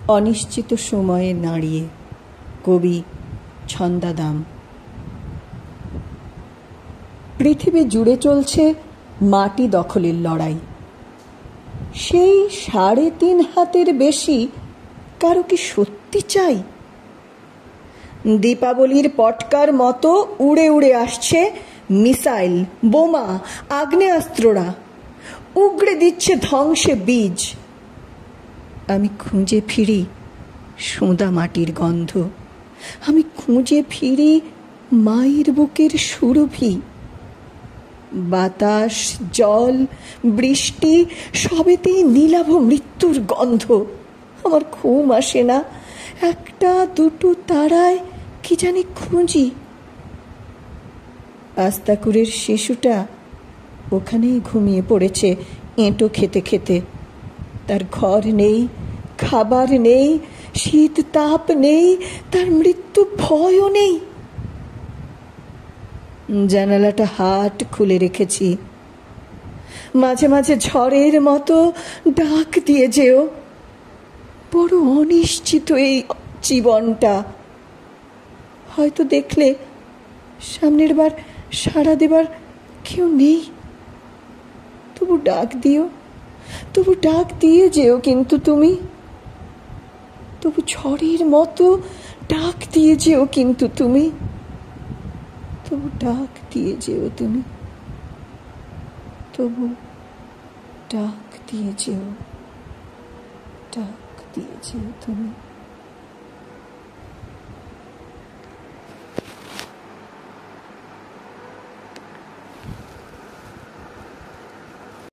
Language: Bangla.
অনিশ্চিত সময়ে দাঁড়িয়ে। কবি ছন্দাদাম। পৃথিবী জুড়ে চলছে মাটি দখলের লড়াই। সেই ৩.৫ হাতের বেশি কারো কি সত্যি চাই? দীপাবলির পটকার মতো উড়ে উড়ে আসছে মিসাইল, বোমা, আগ্নেয়াস্ত্ররা, উগড়ে দিচ্ছে ধ্বংসে বীজ। আমি খুঁজে ফিরি সোঁদা মাটির গন্ধ, আমি খুঁজে ফিরি মায়ের বুকের সুরভি। বাতাস, জল, বৃষ্টি সবেতেই নীলাভ মৃত্যুর গন্ধ। আমার ঘুম আসে না, একটা দুটো তারায় কি জানি খুঁজি। আস্তাকুরের শিশুটা ওখানেই ঘুমিয়ে পড়েছে এঁটো খেতে খেতে। তার ঘর নেই, খাবার নেই, শীত তাপ নেই, তার মৃত্যু ভয়ও নেই। জানালাটা হাট খুলে রেখেছি। মাঝে মাঝে ঝড়ের মতো ডাক দিয়ে যেও। বড় অনিশ্চিত এই জীবনটা। হয়তো দেখলে সামনের বার সাড়া দেবার কেউ নেই। তবু ডাক দিও, তবু ডাক দিয়ে যেও কিন্তু তুমি। তবু ঝড়ের মতো ডাক দিয়ে যেও কিন্তু তুমি। তবু ডাক দিয়ে যেও তুমি। তবু ডাক দিয়ে যেও, ডাক দিয়ে যেও তুমি।